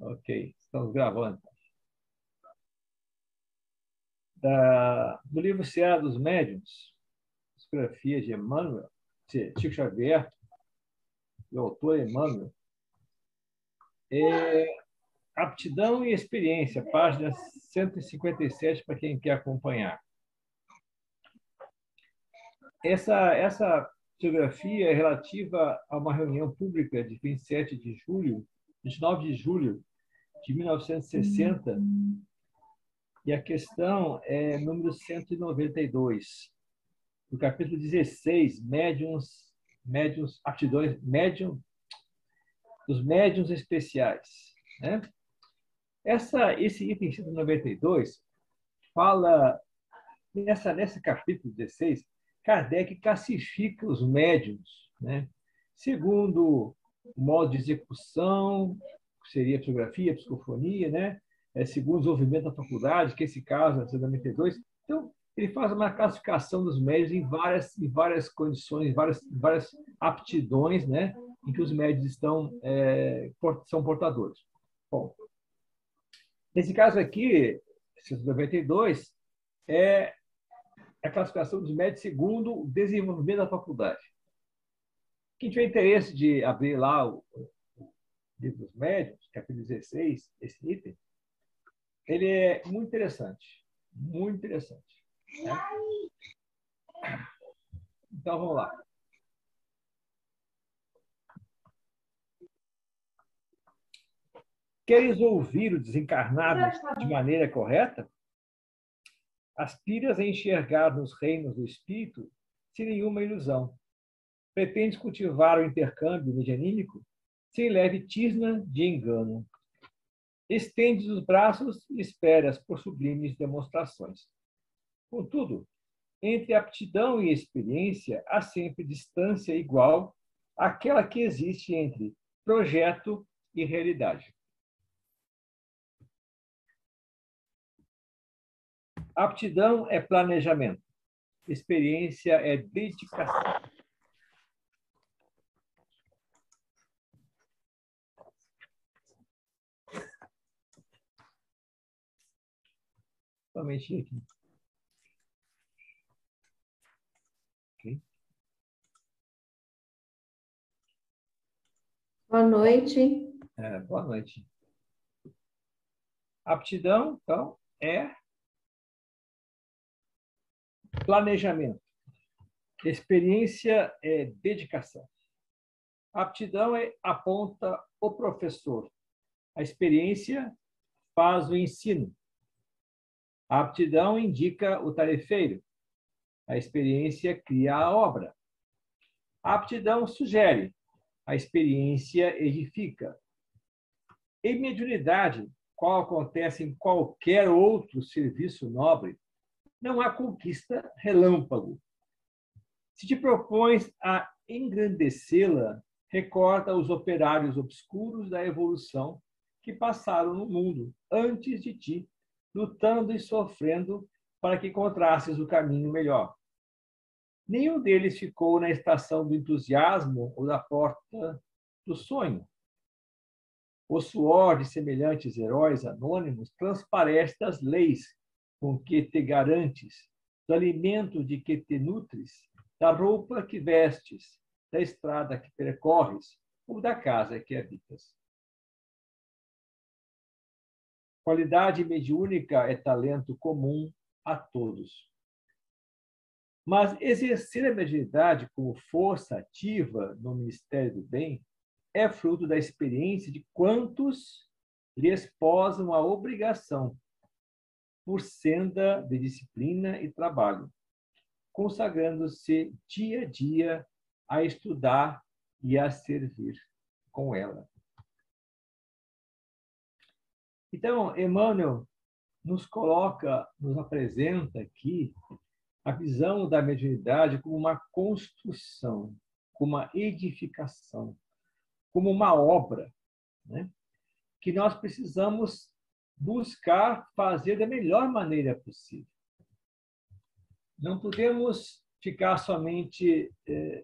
Ok, estamos gravando. Do livro Seara dos Médiuns, psicografia de Emmanuel, Chico Xavier, do autor Emmanuel, Aptidão e Experiência, página 157, para quem quer acompanhar. Essa psicografia é relativa a uma reunião pública de 29 de julho de 1960, e a questão é número 192, do capítulo 16, aptidões, dos médiuns especiais. Né? Esse item 192 fala, nesse capítulo 16, Kardec classifica os médiuns, né? Segundo o modo de execução, que seria a psicografia, a psicofonia, né? Segundo o desenvolvimento da faculdade, que esse caso é 192. Então, ele faz uma classificação dos médiuns em várias condições, em várias aptidões, né? Em que os médiuns são portadores. Bom, nesse caso aqui, 192, é a classificação dos médios segundo o desenvolvimento da faculdade. Quem tiver interesse de abrir lá o livro dos médios, capítulo 16, esse item, ele é muito interessante. Muito interessante. Né? Então, vamos lá. Queres ouvir o desencarnado de maneira correta? Aspiras a enxergar nos reinos do espírito sem nenhuma ilusão. Pretendes cultivar o intercâmbio medianímico sem leve tisna de engano. Estendes os braços e esperas por sublimes demonstrações. Contudo, entre aptidão e experiência há sempre distância igual àquela que existe entre projeto e realidade. Aptidão é planejamento. Experiência é dedicação. Vou mexer aqui. Okay. Boa noite. Boa noite. Aptidão, então, é planejamento. Experiência é dedicação. Aptidão aponta o professor. A experiência faz o ensino. A aptidão indica o tarefeiro. A experiência cria a obra. A aptidão sugere. A experiência edifica. Em mediunidade, qual acontece em qualquer outro serviço nobre, não há conquista relâmpago. Se te propões a engrandecê-la, recorda os operários obscuros da evolução que passaram no mundo antes de ti, lutando e sofrendo para que encontrasses o caminho melhor. Nenhum deles ficou na estação do entusiasmo ou da porta do sonho. O suor de semelhantes heróis anônimos transparece das leis com que te garantes, do alimento de que te nutres, da roupa que vestes, da estrada que percorres ou da casa que habitas. Qualidade mediúnica é talento comum a todos. Mas exercer a mediunidade como força ativa no ministério do bem é fruto da experiência de quantos lhes posam a obrigação, por senda de disciplina e trabalho, consagrando-se dia a dia a estudar e a servir com ela. Então, Emmanuel nos apresenta aqui a visão da mediunidade como uma construção, como uma edificação, como uma obra, né? Que nós precisamos buscar fazer da melhor maneira possível. Não podemos ficar somente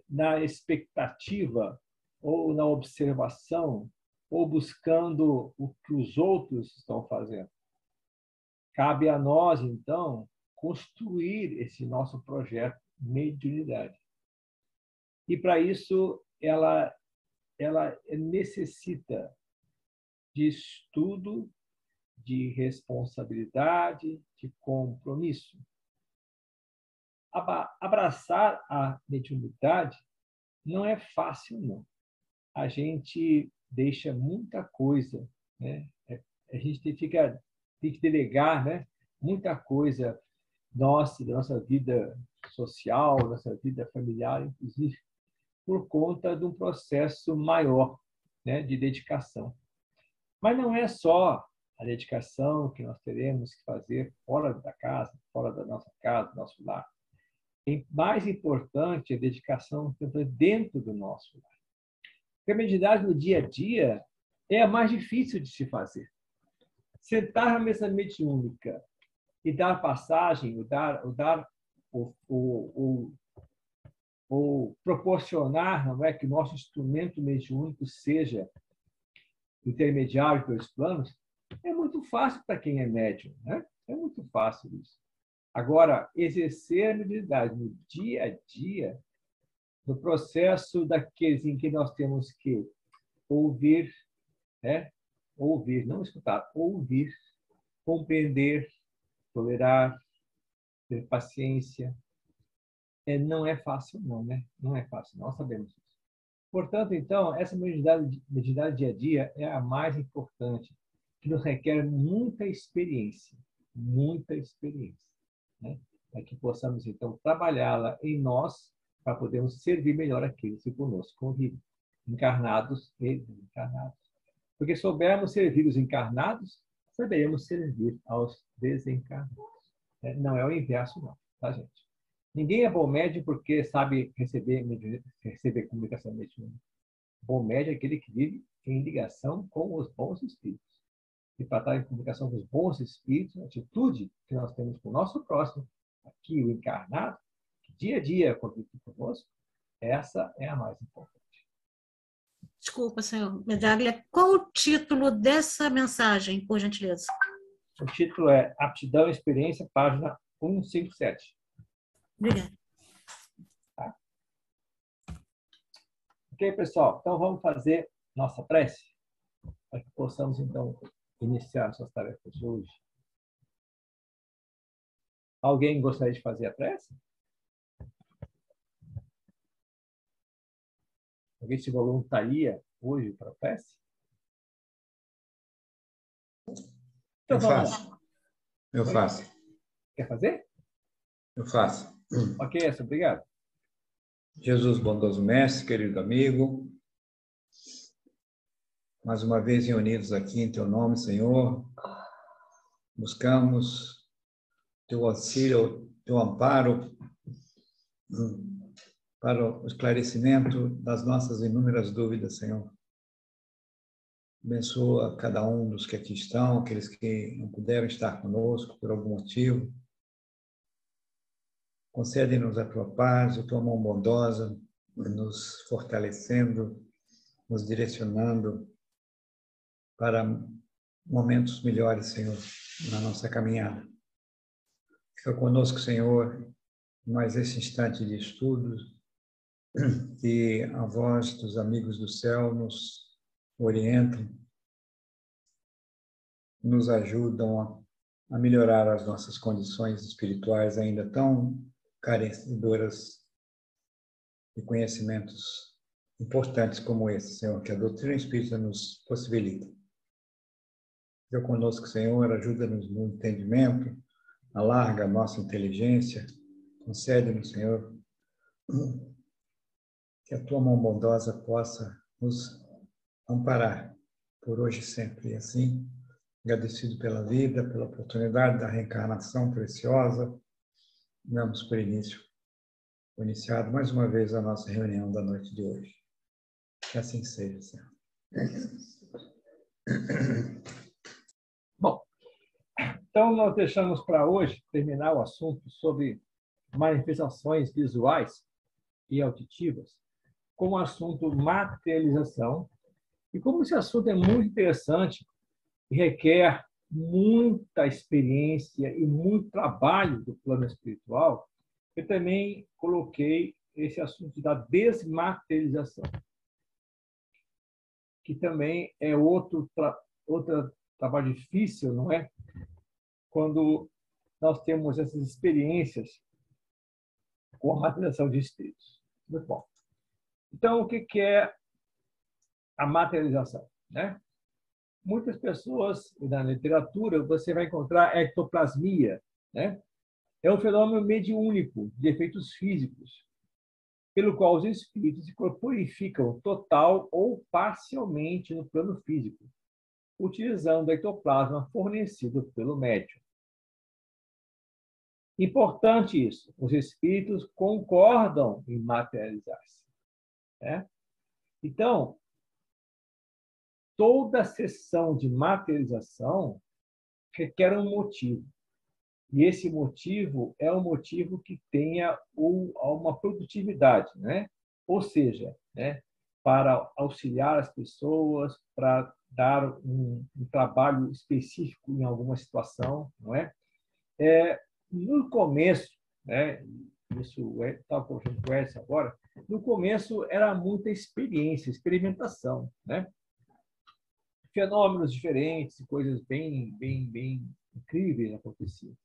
na expectativa ou na observação ou buscando o que os outros estão fazendo. Cabe a nós, então, construir esse nosso projeto mediunidade. E, para isso, ela necessita de estudo, de responsabilidade, de compromisso. Abraçar a mediunidade não é fácil, não. A gente deixa muita coisa, né? A gente tem que delegar, né? Muita coisa nossa, da nossa vida social, da nossa vida familiar, inclusive, por conta de um processo maior, né? De dedicação. Mas não é só a dedicação que nós teremos que fazer fora da casa, fora da nossa casa, do nosso lar. O mais importante é a dedicação dentro do nosso lar. Porque a mediunidade no dia a dia é a mais difícil de se fazer. Sentar na mesa mediúnica e dar passagem, ou proporcionar, não é, que o nosso instrumento mediúnico seja intermediário de dois planos, é muito fácil para quem é médium, né? É muito fácil isso. Agora, exercer a mediunidade no dia a dia, no processo daqueles em que nós temos que ouvir, né? Ouvir, não escutar, ouvir, compreender, tolerar, ter paciência. Não é fácil, não, né? Não é fácil, nós sabemos isso. Portanto, então, essa mediunidade dia a dia é a mais importante, que nos requer muita experiência, né? Para que possamos, então, trabalhá-la em nós, para podermos servir melhor aqueles que conosco convivem, encarnados e desencarnados. Porque soubermos servir os encarnados, saberemos servir aos desencarnados. Não é o inverso, não, tá, gente? Ninguém é bom médium porque sabe receber comunicação mediúnica. Bom médium é aquele que vive em ligação com os bons espíritos. E para estar em comunicação com os bons espíritos, a atitude que nós temos com o nosso próximo, aqui o encarnado, que dia a dia convive conosco, essa é a mais importante. Desculpa, senhor Medaglia, qual o título dessa mensagem, por gentileza? O título é Aptidão e Experiência, página 157. Obrigada. Tá? Ok, pessoal? Então, vamos fazer nossa prece, para que possamos, então, iniciar nossas tarefas de hoje. Alguém gostaria de fazer a prece? Alguém se voluntaria hoje para a prece? Então, Eu faço. Eu faço. Quer fazer? Eu faço. Ok, Essa, obrigado. Jesus, bondoso mestre, querido amigo, mais uma vez reunidos aqui em teu nome, Senhor, buscamos teu auxílio, teu amparo para o esclarecimento das nossas inúmeras dúvidas, Senhor. Abençoa cada um dos que aqui estão, aqueles que não puderam estar conosco por algum motivo. Concede-nos a tua paz, a tua mão bondosa, nos fortalecendo, nos direcionando para momentos melhores, Senhor, na nossa caminhada. Fica conosco, Senhor, mais esse instante de estudos, que a voz dos amigos do céu nos orientam, nos ajudam a melhorar as nossas condições espirituais ainda tão carecedoras de conhecimentos importantes como esse, Senhor, que a doutrina espírita nos possibilita. Fica conosco, Senhor, ajuda-nos no entendimento, alarga a nossa inteligência, concede-nos, Senhor, que a tua mão bondosa possa nos amparar por hoje e sempre. E assim, agradecido pela vida, pela oportunidade da reencarnação preciosa, damos por iniciado mais uma vez a nossa reunião da noite de hoje. Que assim seja, Senhor. Bom, então nós deixamos para hoje terminar o assunto sobre manifestações visuais e auditivas com o assunto materialização E como esse assunto é muito interessante e requer muita experiência e muito trabalho do plano espiritual, eu também coloquei esse assunto da desmaterialização, que também é outro trabalho difícil, não é? Quando nós temos essas experiências com a materialização de espíritos. Muito bom. Então, o que é a materialização, né? Muitas pessoas, na literatura, você vai encontrar ectoplasmia, né? É um fenômeno mediúnico de efeitos físicos, pelo qual os espíritos se corporificam total ou parcialmente no plano físico, utilizando o ectoplasma fornecido pelo médium. Importante isso, os espíritos concordam em materializar-se, né? Então, toda sessão de materialização requer um motivo. E esse motivo é um motivo que tenha uma produtividade, né? Ou seja, né, para auxiliar as pessoas, para dar um trabalho específico em alguma situação, não é? No começo, né, isso estava conversando com o Edson agora, no começo era muita experiência, experimentação, né? Fenômenos diferentes, coisas bem incríveis aconteciam.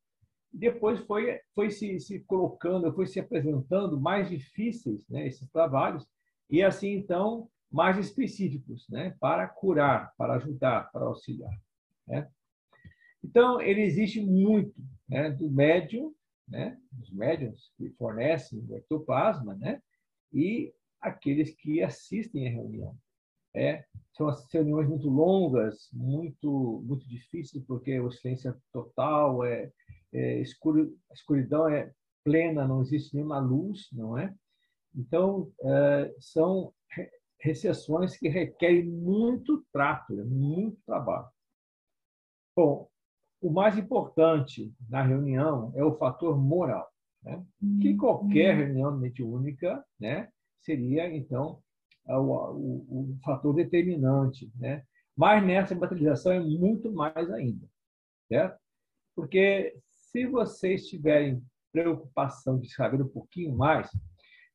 Depois foi se colocando, foi se apresentando mais difíceis, né, esses trabalhos, e assim, então, mais específicos, né, para curar, para ajudar, para auxiliar, né? Então, ele existe muito, né, do médium, né, dos médiums que fornecem o ectoplasma, né, e aqueles que assistem à reunião. São as reuniões muito longas, muito difíceis, porque o silêncio é total, escuro, a escuridão é plena, não existe nenhuma luz, não é? Então, são recessões que requerem muito trato, muito trabalho. Bom, o mais importante na reunião é o fator moral, né? Que qualquer reunião mediúnica, né, seria, então, o fator determinante, né? Mas nessa materialização é muito mais ainda, certo? Porque se vocês tiverem preocupação de saber um pouquinho mais,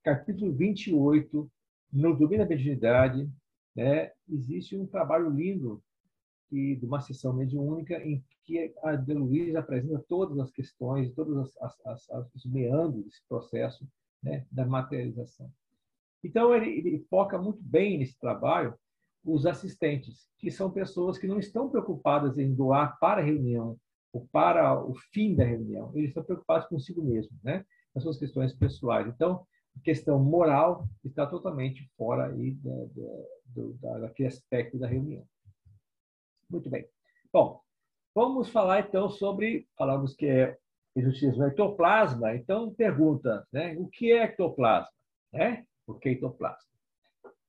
capítulo 28, no Domínio da Mediunidade, né, existe um trabalho lindo de uma sessão mediúnica em que a Heloísa apresenta todas as questões, todos os meandros desse processo, né, da materialização. Então, ele foca muito bem nesse trabalho os assistentes, que são pessoas que não estão preocupadas em doar para a reunião ou para o fim da reunião. Eles estão preocupados consigo mesmo, né? Nas suas questões pessoais. Então, a questão moral está totalmente fora aí daquele aspecto da reunião. Muito bem. Bom, vamos falar então falamos que existe o ectoplasma, então pergunta, né? O que é ectoplasma? Né? O que é ectoplasma?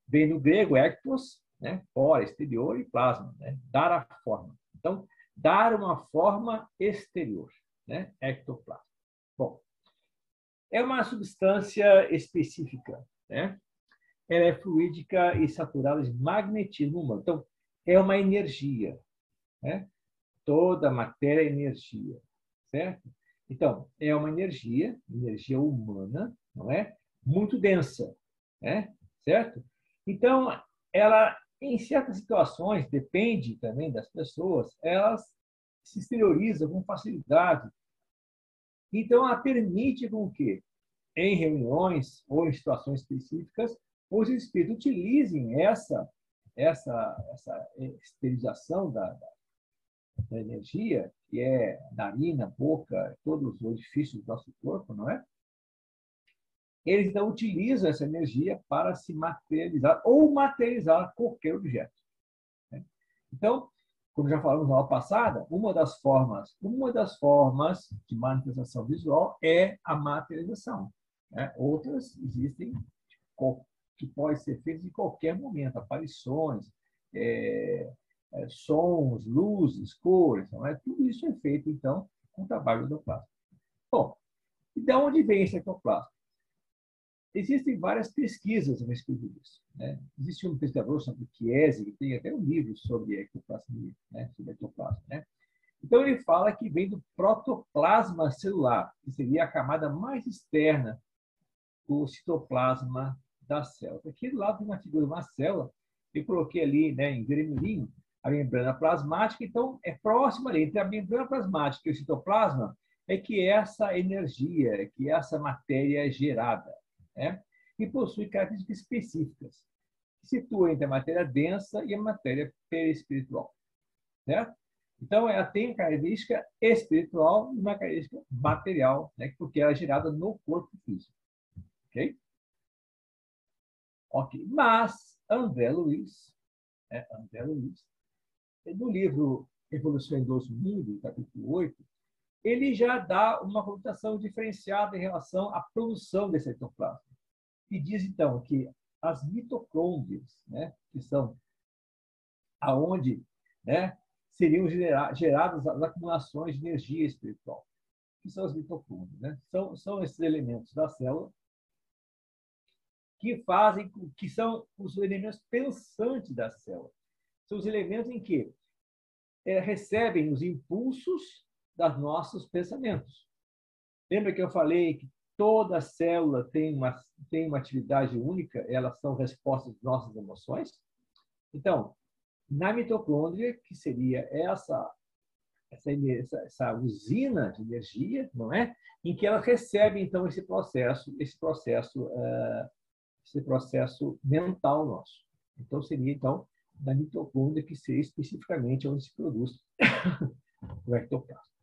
Vem do grego ectos, né? Fora, exterior, e plasma, né? Dar a forma. Então, dar uma forma exterior, né? Ectoplasma. Bom, é uma substância específica, né? Ela é fluídica e saturada de magnetismo humano. Então, é uma energia, né? Toda matéria é energia, certo? Então, é uma energia humana, não é? Muito densa, né? Certo? Então, ela, em certas situações, depende também das pessoas, elas se exteriorizam com facilidade. Então, ela permite com que, em reuniões ou em situações específicas, os espíritos utilizem essa esterilização da energia, que é narina, boca, todos os orifícios do nosso corpo, não é? Eles então utilizam essa energia para se materializar ou materializar qualquer objeto, né? Então, como já falamos na aula passada, uma das formas de manifestação visual é a materialização, né? Outras existem que podem ser feitas em qualquer momento, aparições, sons, luzes, cores, não é? Tudo isso é feito, então, com o trabalho do ectoplasma. Bom, e de onde vem esse ectoplasma? existem várias pesquisas a respeito disso, né? Existe um pesquisador chamado Chiesi, que tem até um livro sobre ectoplasma, né? Sobre ectoplasma, né? Então, ele fala que vem do protoplasma celular, que seria a camada mais externa do citoplasma da célula. Aqui do lado de uma figura de uma célula, eu coloquei ali, né, em vermelhinho, a membrana plasmática. Então, é próximo ali, entre a membrana plasmática e o citoplasma, é que essa energia, que essa matéria é gerada, né? E possui características específicas, que situam entre a matéria densa e a matéria perispiritual, certo? Então, ela tem característica espiritual e uma característica material, né? Porque ela é gerada no corpo físico. Ok? Ok. Mas André Luiz, no livro Evolução em Dois Mundos, capítulo 8, ele já dá uma conotação diferenciada em relação à produção desse citoplasma. E diz, então, que as mitocôndrias, né, que são aonde, né, seriam geradas as acumulações de energia espiritual, que são as mitocôndrias, né? São esses elementos da célula que fazem, que são os elementos pensantes da célula. São os elementos em que recebem os impulsos dos nossos pensamentos. Lembra que eu falei que toda célula tem uma atividade única, elas são respostas às nossas emoções? Então, na mitocôndria, que seria essa usina de energia, não é? Em que ela recebe, então, esse processo mental nosso. Então, seria, então, da mitocôndria, que seria especificamente onde se produz o ectoplasma.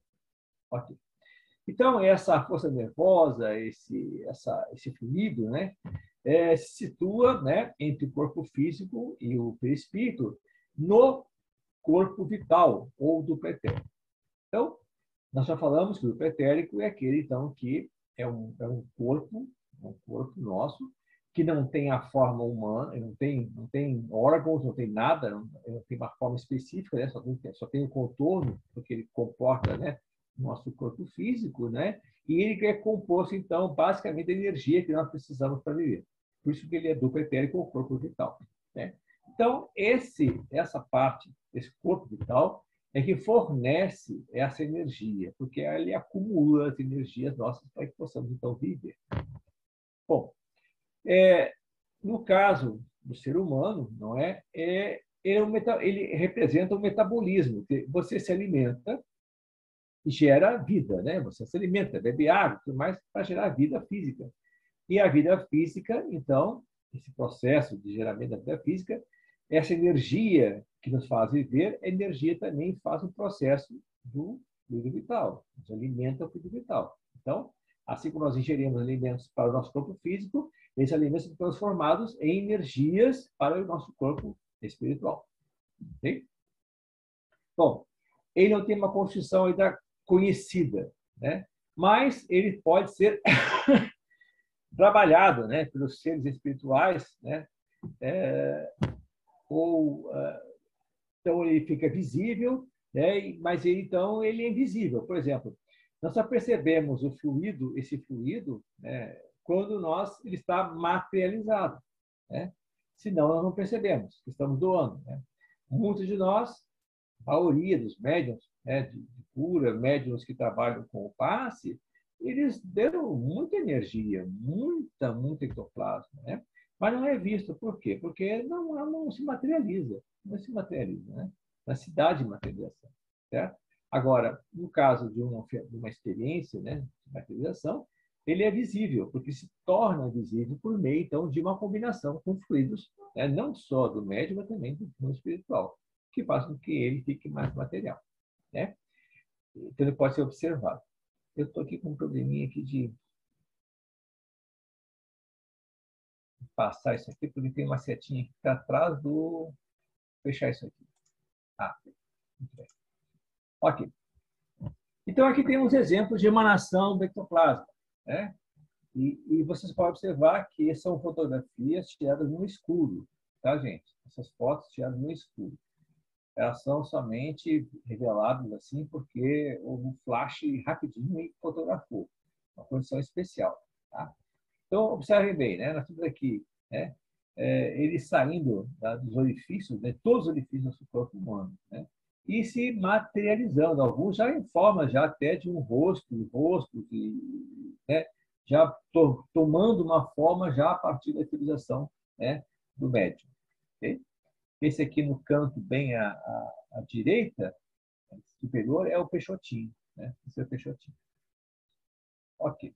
Ok. Então, essa força nervosa, esse fluido, né, se situa, né, entre o corpo físico e o perispírito no corpo vital, ou do pretérito. Então, nós já falamos que o pretérico é aquele, então, que é um corpo nosso, que não tem a forma humana, não tem órgãos, não tem nada, não tem uma forma específica, né? Só tem o contorno, porque ele comporta, né, o nosso corpo físico, né? E ele é composto, então, basicamente, da energia que nós precisamos para viver. Por isso que ele é do pretérico ou corpo vital, né? Então, essa parte, esse corpo vital, é que fornece essa energia, porque ele acumula as energias nossas para que possamos, então, viver. Bom, no caso do ser humano, não é? Ele representa o metabolismo. Você se alimenta e gera vida, né? Você se alimenta, bebe água, tudo mais, para gerar vida física. E a vida física, então, esse processo de geramento da vida física, essa energia que nos faz viver, a energia também faz o processo do fluido vital, nos alimenta o fluido vital. Então, assim como nós ingerimos alimentos para o nosso corpo físico, esses alimentos são transformados em energias para o nosso corpo espiritual. Okay? Bom, ele não tem uma constituição ainda conhecida, né? Mas ele pode ser trabalhado, né, pelos seres espirituais, né? Então ele fica visível, né? Mas então ele é invisível. Por exemplo, nós só percebemos esse fluido, né, quando ele está materializado, né? Senão nós não percebemos que estamos doando, né? Muitos de nós, a maioria dos médiuns, né, de cura, médiuns que trabalham com o passe, eles deram muita energia, muita ectoplasma, né? Mas não é visto. Por quê? Porque não se materializa. Não se materializa, né? Na cidade de materialização, certo? Agora, no caso de uma experiência, né, de materialização, ele é visível, porque se torna visível por meio, então, de uma combinação com fluidos, né, não só do médium, mas também do mundo espiritual, que faz com que ele fique mais material, né? Então, ele pode ser observado. Eu estou aqui com um probleminha aqui de passar isso aqui, porque tem uma setinha que está atrás do... Vou fechar isso aqui. Muito bem. Ok. Então, aqui tem uns exemplos de emanação do ectoplasma, né? E vocês podem observar que são fotografias tiradas no escuro, tá, gente? Essas fotos tiradas no escuro. Elas são somente reveladas assim porque houve um flash rapidinho e fotografou. Uma condição especial, tá? Então, observem bem, né? Nós temos aqui, né? Ele saindo dos orifícios, né? Todos os orifícios do corpo humano, né? E se materializando, alguns já em forma já até de um rosto, né? Já tomando uma forma já a partir da utilização, né? Do médium. Okay? Esse aqui no canto bem à direita, superior, é o Peixotinho, né? Esse é o Peixotinho. Ok.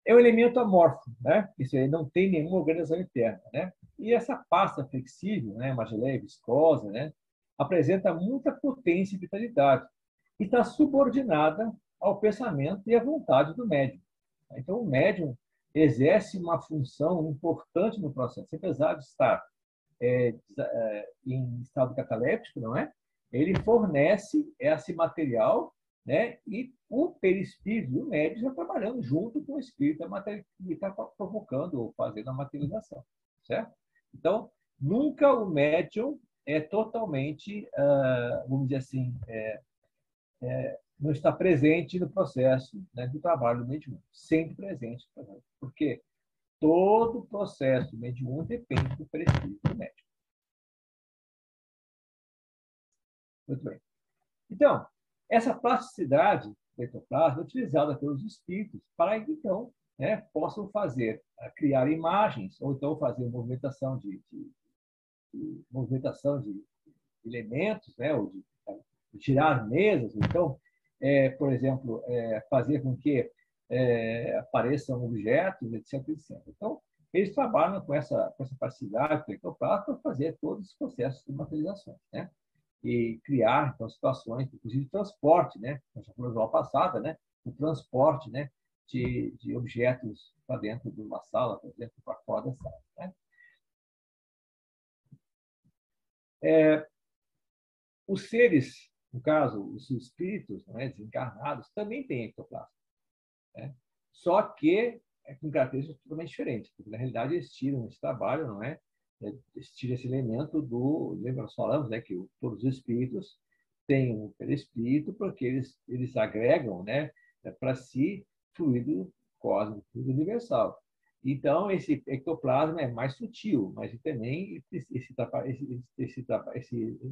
É um elemento amorfo, né? Isso aí não tem nenhuma organização interna, né? E essa pasta flexível, né, uma geleia viscosa, né, apresenta muita potência e vitalidade e está subordinada ao pensamento e à vontade do médium. Então, o médium exerce uma função importante no processo, apesar de estar em estado cataléptico, não é? Ele fornece esse material, né? E o perispírito e o médium já trabalhando junto com o espírito que está provocando ou fazendo a materialização, certo? Então, nunca o médium é totalmente, vamos dizer assim, não está presente no processo, né, do trabalho do mediúnico, sempre presente, porque todo o processo mediúnico depende do perispírito do médium. Muito bem. Então, essa plasticidade do ectoplasma é utilizada pelos espíritos para que, então, né, possam criar imagens, ou então fazer movimentação de elementos, né, ou de girar mesas, então, por exemplo, fazer com que apareçam objetos, etc, etc. Então, eles trabalham com essa capacidade do ectoplasma para fazer todos os processos de materialização, né? E criar, então, situações, inclusive de transporte, né? Nós já falamos na aula passada, né? O transporte, né? De objetos para dentro de uma sala, por exemplo, para fora da sala, né? Os seres, no caso, os espíritos, né, desencarnados, também têm ectoplasma, né? Só que com características totalmente diferentes, porque na realidade eles tiram esse trabalho, não é? Eles tiram esse elemento lembra, nós falamos, né, que todos os espíritos têm um perispírito, porque eles agregam, né, para si fluido cósmico, fluido universal. Então, esse ectoplasma é mais sutil, mas também esse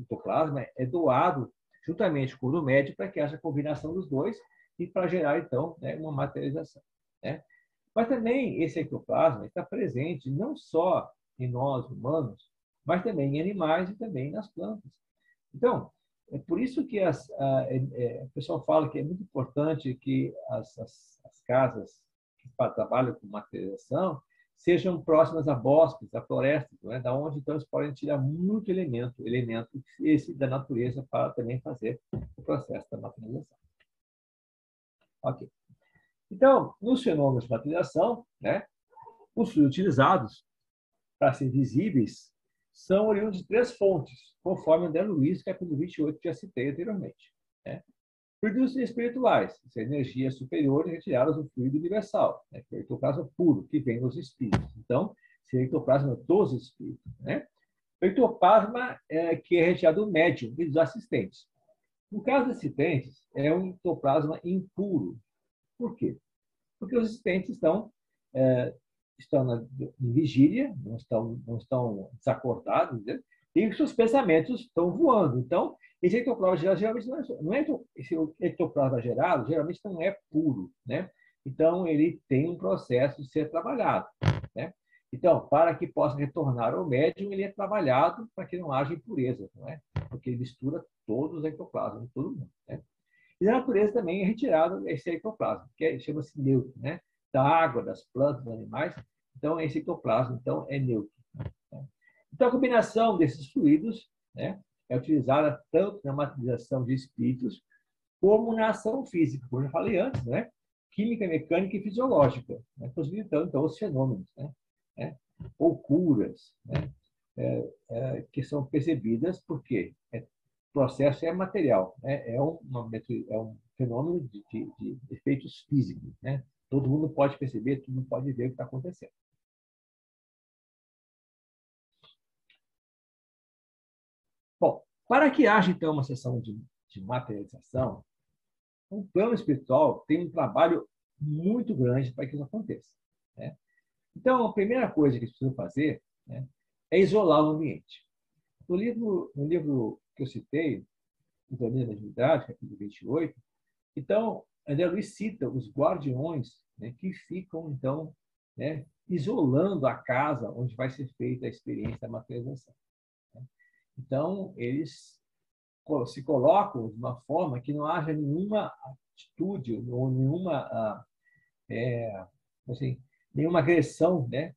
ectoplasma é doado juntamente com o do médio para que haja combinação dos dois e para gerar, então, né, uma materialização, né? Mas também esse ectoplasma está presente não só em nós, humanos, mas também em animais e também nas plantas. Então, é por isso que o pessoal fala que é muito importante que as casas que trabalham com materialização sejam próximas a bosques, a florestas, né? Da onde então eles podem tirar muito elemento esse da natureza para também fazer o processo da materialização. Ok. Então, nos fenômenos de materialização, né, os fluidos utilizados para ser visíveis são oriundos de três fontes, conforme André Luiz, capítulo 28, que já citei anteriormente, né? Fluidos espirituais, essa energia superior retiradas do fluido universal, né, que é o ectoplasma puro, que vem dos espíritos. Então, seria o ectoplasma dos espíritos, né? O ectoplasma que é retirado do médium e dos assistentes. No caso dos assistentes, é um ectoplasma impuro. Por quê? Porque os assistentes estão em vigília, não estão desacordados, né? E os seus pensamentos estão voando. Então, esse ectoplasma gerado geralmente esse ectoplasma gerado geralmente não é puro, né? Então, ele tem um processo de ser trabalhado, né? Então, para que possa retornar ao médium, ele é trabalhado para que não haja impureza, não é? Porque ele mistura todos os ectoplasmas de todo mundo, né? E na natureza também é retirado esse ectoplasma, que chama-se neutro, né? Da água, das plantas, dos animais. Então, esse ectoplasma então, é neutro. Né? Então, a combinação desses fluidos, né, é utilizada tanto na materialização de espíritos como na ação física, como eu já falei antes, né? Química, mecânica e fisiológica, né? Possibilitando então, os fenômenos, né? Ou curas, né? Que são percebidas porque o processo é material, né? É um fenômeno de efeitos físicos, né? Todo mundo pode perceber, todo mundo pode ver o que está acontecendo. Bom, para que haja, então, uma sessão de materialização, O plano espiritual tem um trabalho muito grande para que isso aconteça, né? Então, a primeira coisa que eles precisam fazer, né, é isolar o ambiente. No livro que eu citei, Isolamento da Atividade, capítulo 28, então, André Luiz cita os guardiões, né, que ficam, então, né, isolando a casa onde vai ser feita a experiência da materialização, né? Então, eles se colocam de uma forma que não haja nenhuma atitude ou assim, nenhuma agressão, né,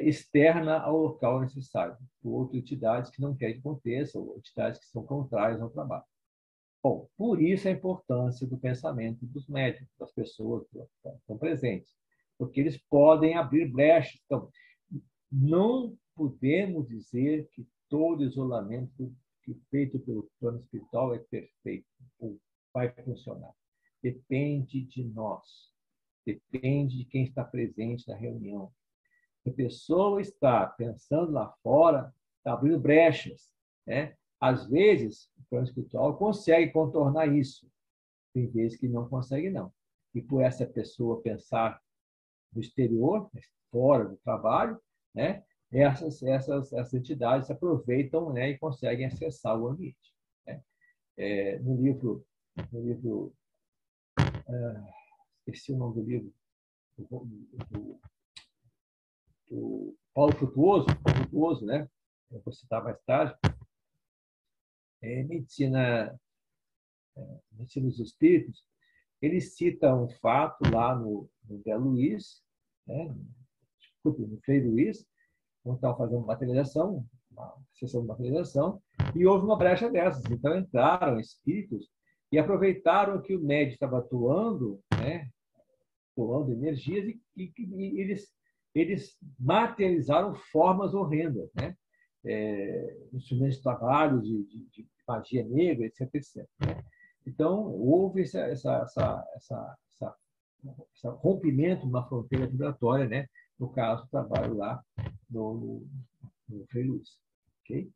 externa ao local necessário, por outras entidades que não querem que aconteça, ou entidades que são contrárias ao trabalho. Bom, por isso a importância do pensamento dos médicos, das pessoas que estão presentes, porque eles podem abrir brechas. Então, não podemos dizer que todo isolamento feito pelo plano espiritual é perfeito ou vai funcionar. Depende de nós, depende de quem está presente na reunião. Se a pessoa está pensando lá fora, está abrindo brechas, né? Às vezes, o plano espiritual consegue contornar isso. Tem vezes que não consegue, não. E por essa pessoa pensar no exterior, fora do trabalho, né? Essas entidades se aproveitam, né, e conseguem acessar o ambiente, né? No livro, esqueci o nome do livro, do Paulo Frutuoso, né? Eu vou citar mais tarde. Medicina dos Espíritos, ele cita um fato lá no André Luiz, né? Desculpe, no Frei Luiz, quando estavam fazendo materialização, uma sessão de materialização, e houve uma brecha dessas. Então entraram espíritos e aproveitaram que o médium estava atuando, né? Atuando energias, e eles materializaram formas horrendas, né? Instrumentos de trabalho, de magia negra, etc, etc, né? Então, houve esse rompimento numa fronteira vibratória, né? No caso, do trabalho lá no Frei Luiz. Okay?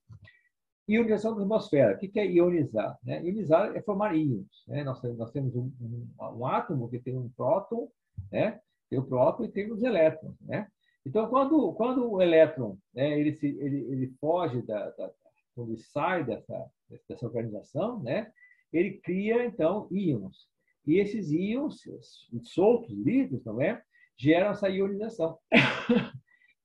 Ionização da atmosfera. O que é ionizar? Né? Ionizar é formar íons, né? Nós temos um átomo que tem um próton, né? Tem o próton e tem os elétrons, né? Então, quando o elétron, né, ele foge quando ele sai dessa organização, né, ele cria, então, íons. E esses íons, soltos, livres, não é? Geram essa ionização.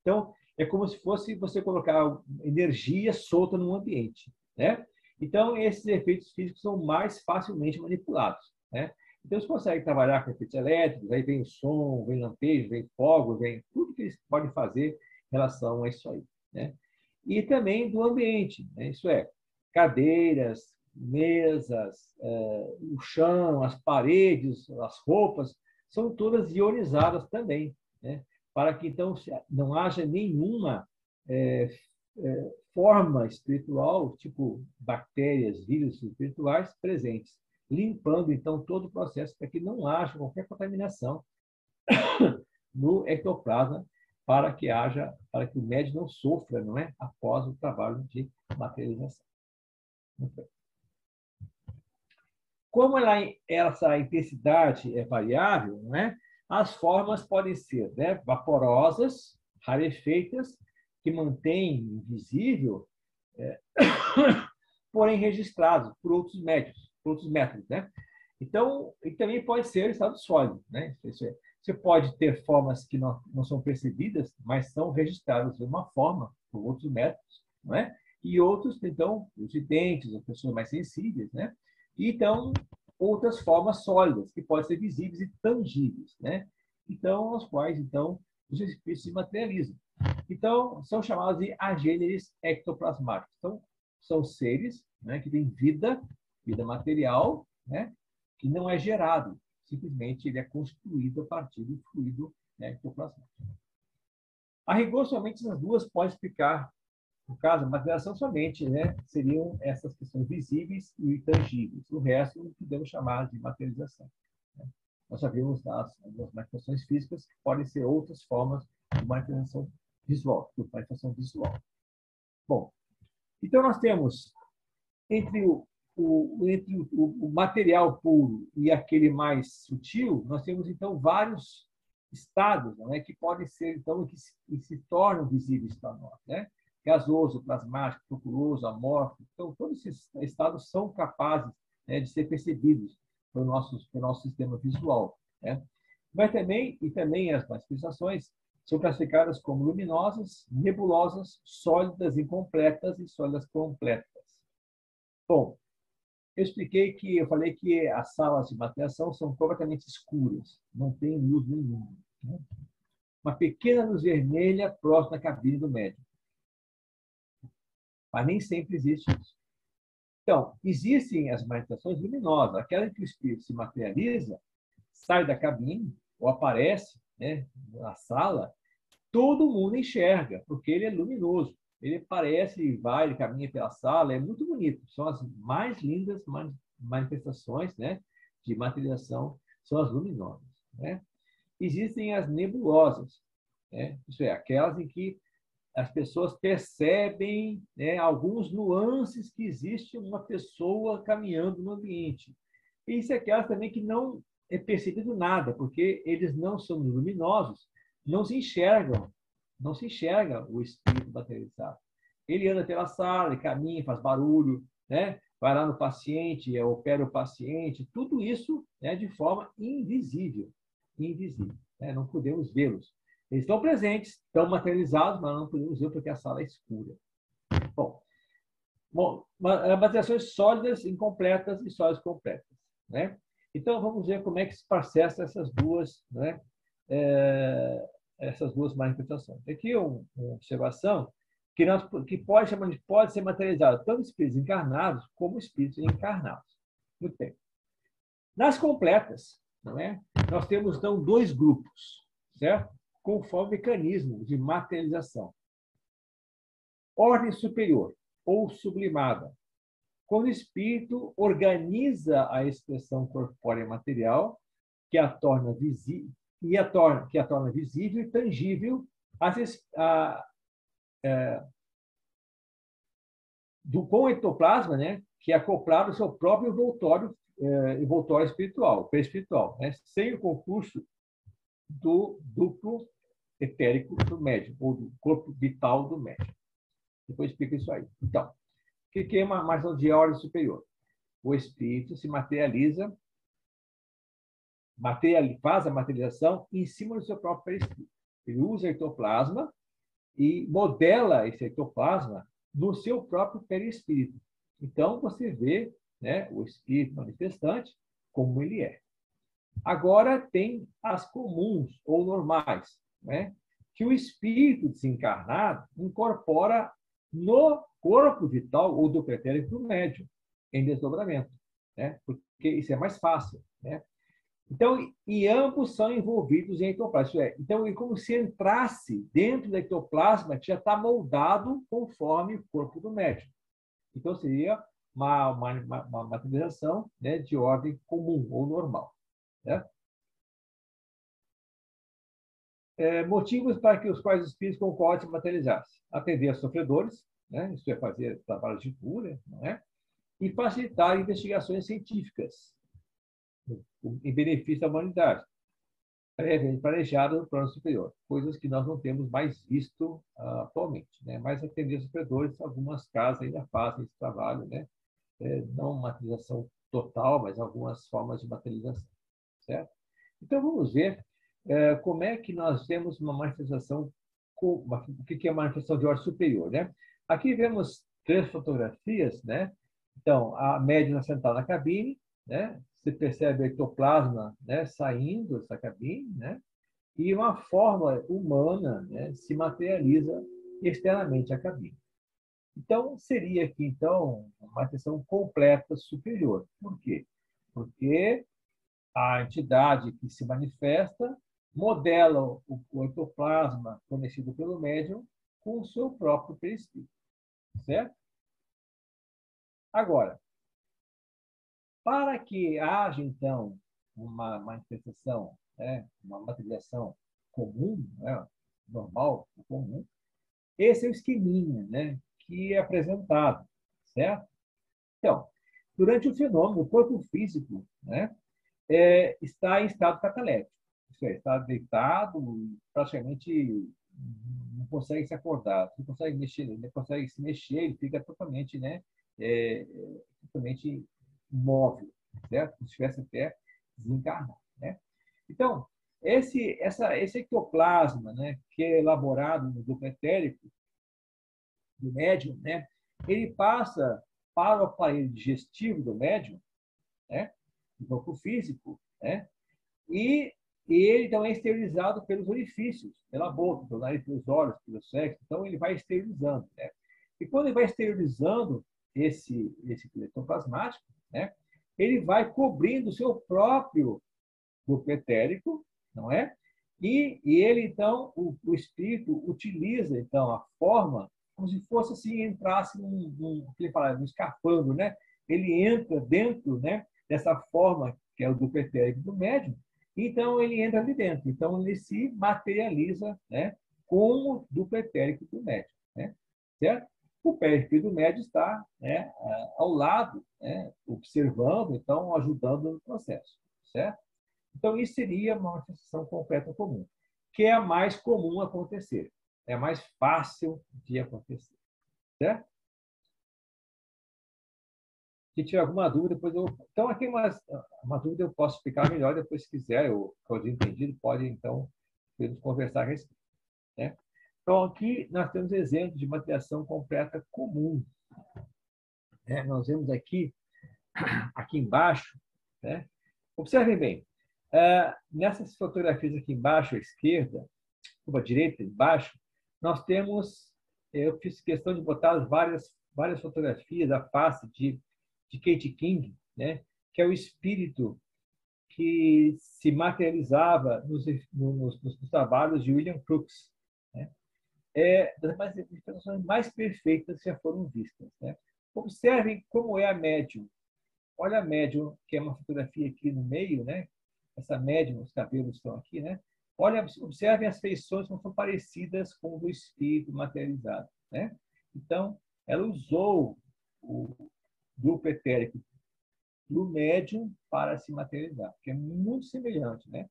Então, é como se fosse você colocar energia solta num ambiente, né? Então, esses efeitos físicos são mais facilmente manipulados, né? Então, eles conseguem trabalhar com efeitos elétricos, aí vem o som, vem lampejo, vem fogo, vem tudo que eles podem fazer em relação a isso aí, né? E também do ambiente, né? Isso é, cadeiras, mesas, o chão, as paredes, as roupas, são todas ionizadas também, né? Para que, então, não haja nenhuma forma espiritual, tipo bactérias, vírus espirituais presentes, limpando, então, todo o processo para que não haja qualquer contaminação no ectoplasma, para que o médium não sofra, não é, após o trabalho de materialização. Como essa intensidade é variável, não é? As formas podem ser, né, vaporosas, rarefeitas, que mantêm invisível, porém registrados por outros métodos, né? Então, e também pode ser estado sólido, né? Você pode ter formas que não são percebidas, mas são registradas de uma forma por outros métodos, não é? E outros, então, os videntes, as pessoas mais sensíveis, né? E, então, outras formas sólidas, que podem ser visíveis e tangíveis, né? Então, as quais, então, os espíritos se materializam. Então, são chamados de agêneres ectoplasmáticos. Então, são seres, né, que têm vida material, né, que não é gerado, simplesmente ele é construído a partir do fluido, né, ectoplasmático. A rigor, somente essas duas podem explicar, no caso, a materialização somente, né, seriam essas questões visíveis e intangíveis. O resto podemos chamar de materialização, né? Nós sabemos das manifestações físicas que podem ser outras formas de manifestação visual. Bom, então nós temos entre entre o material puro e aquele mais sutil, nós temos, então, vários estados, não é? Que podem ser, então, que se tornam visíveis para nós, né? Gasoso, plasmático, truculoso, amorfo. Então, todos esses estados são capazes, né, de ser percebidos pelo nosso sistema visual, né? Mas também as manifestações são classificadas como luminosas, nebulosas, sólidas incompletas e sólidas completas. Bom, eu falei que as salas de materialização são completamente escuras, não tem luz nenhuma, né? Uma pequena luz vermelha próxima da cabine do médium. Mas nem sempre existe isso. Então, existem as manifestações luminosas, aquela em que o espírito se materializa, sai da cabine ou aparece, né, na sala, todo mundo enxerga, porque ele é luminoso. Ele aparece e vai, ele caminha pela sala, é muito bonito. São as mais lindas manifestações, né, de materialização, são as luminosas, né? Existem as nebulosas, né? Isso é, aquelas em que as pessoas percebem, né, alguns nuances que existe uma pessoa caminhando no ambiente. E isso é aquelas também que não é percebido nada, porque eles não são luminosos, não se enxerga o espírito materializado. Ele anda pela sala, ele caminha, faz barulho, né? Vai lá no paciente, opera o paciente, tudo isso, né, de forma invisível, né? Não podemos vê-los. Eles estão presentes, estão materializados, mas não podemos ver porque a sala é escura. Bom, materializações sólidas, incompletas e sólidas completas, né? Então, vamos ver como é que se processa essas duas, né? Essas duas manifestações. Aqui uma observação que pode ser materializada tanto espíritos encarnados como espíritos encarnados. Muito bem. Nas completas, não é? Nós temos, então, dois grupos, certo? Conforme mecanismo de materialização. Ordem superior, ou sublimada, quando o espírito organiza a expressão corpórea material, que a torna visível e tangível, com o ectoplasma, né, que é acoplado ao seu próprio envoltório espiritual, perispiritual, né, sem o concurso do duplo etérico do médium, ou do corpo vital do médium. Depois explica isso aí. Então, o que é uma margem de ordem superior? O espírito se faz a materialização em cima do seu próprio perispírito. Ele usa ectoplasma e modela esse ectoplasma no seu próprio perispírito. Então, você vê, né, o espírito manifestante como ele é. Agora, tem as comuns ou normais, né, que o espírito desencarnado incorpora no corpo vital ou do pretérito do médium, em desdobramento, né, porque isso é mais fácil, né? Então, e ambos são envolvidos em ectoplasma. Então, é como se entrasse dentro do ectoplasma que já está moldado conforme o corpo do médium. Então, seria uma materialização, né, de ordem comum ou normal, né? Motivos para que os quais os espíritos concordem em materializar-se. Atender a sofredores, né? Isso é fazer trabalho de cura, não é? E facilitar investigações científicas em benefício da humanidade, previamente planejadas no plano superior, coisas que nós não temos mais visto atualmente, né? Mas atender os sofredores, algumas casas ainda fazem esse trabalho, né? Não materialização total, mas algumas formas de materialização, certo? Então, vamos ver como é que nós temos uma manifestação, o que é a manifestação de ordem superior, né? Aqui vemos 3 fotografias, né? Então, a médium sentada na cabine, né? Você percebe o ectoplasma, né, saindo dessa cabine, né? E uma forma humana, né, se materializa externamente à cabine. Então, seria aqui, então, uma manifestação completa superior. Por quê? Porque a entidade que se manifesta modela o ectoplasma fornecido pelo médium com o seu próprio perispírito, certo? Agora, para que haja, então, uma manifestação, né, uma materialização comum, né, normal, comum, esse é o esqueminha, né, que é apresentado, certo? Então, durante o fenômeno, o corpo físico, né, está em estado cataléptico. Isso é, está deitado, praticamente não consegue se acordar, não consegue mexer, não consegue se mexer, ele fica totalmente, né, totalmente imóvel, certo? Como se estivesse até desencarnado, né? Então, esse ectoplasma, né, que é elaborado no duplo etérico do médium, né, ele passa para o aparelho digestivo do médium, né, do corpo físico, né, e ele então é esterilizado pelos orifícios, pela boca, pelo nariz, pelos olhos, pelo sexo. Então, ele vai esterilizando, né? E quando ele vai esterilizando esse ectoplasmático, né, ele vai cobrindo o seu próprio grupo etérico, não é? E ele, então, o espírito utiliza, então, a forma como se fosse assim, entrasse num escafandro, né? Ele entra dentro, né, dessa forma que é o duplo etérico do médium, então ele entra ali dentro. Então ele se materializa, né, com o duplo etérico do médium, né? Certo? O perispírito do médium está, né, ao lado, né, observando, então ajudando no processo, certo? Então, isso seria uma manifestação completa comum, que é a mais comum acontecer, é a mais fácil de acontecer, certo? Se tiver alguma dúvida, depois eu... Então, aqui uma dúvida eu posso explicar melhor, depois, se quiser, eu pode entendido, pode, então, conversar a respeito, né? Então, aqui nós temos exemplos de materialização completa comum, né? Nós vemos aqui embaixo, né? Observem bem, nessas fotografias aqui embaixo, à esquerda, à direita, embaixo, nós temos, eu fiz questão de botar várias fotografias da face de Kate King, né, que é o espírito que se materializava nos trabalhos de William Crookes, né? Das manifestações mais perfeitas que já foram vistas, né? Observem como é a médium. Olha a médium, que é uma fotografia aqui no meio, né? Essa médium, os cabelos estão aqui, né? Olha, observem as feições como são parecidas com o do espírito materializado, né? Então, ela usou o grupo etérico do médium para se materializar, que é muito semelhante, né?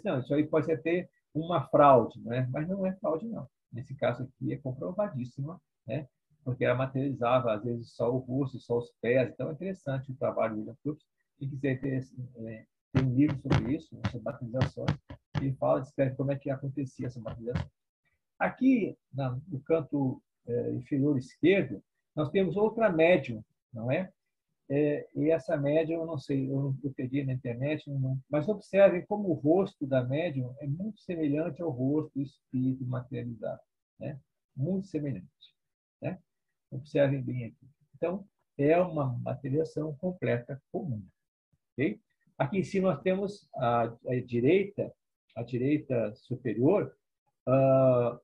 Não, isso aí pode até uma fraude, né? Mas não é fraude, não. Nesse caso aqui é comprovadíssima, né? Porque ela materializava, às vezes, só o rosto, só os pés. Então, é interessante o trabalho do William Crookes. Quem quiser tem um livro sobre isso, sobre materializações, ele fala, descreve como é que acontecia essa materialização. Aqui, no canto inferior esquerdo, nós temos outra médium, não é? E essa médium, eu não sei, eu peguei na internet, mas observem como o rosto da médium é muito semelhante ao rosto do espírito materializado, né? Muito semelhante, né? Observem bem aqui. Então, é uma materialização completa comum, ok? Aqui em cima nós temos a direita superior, a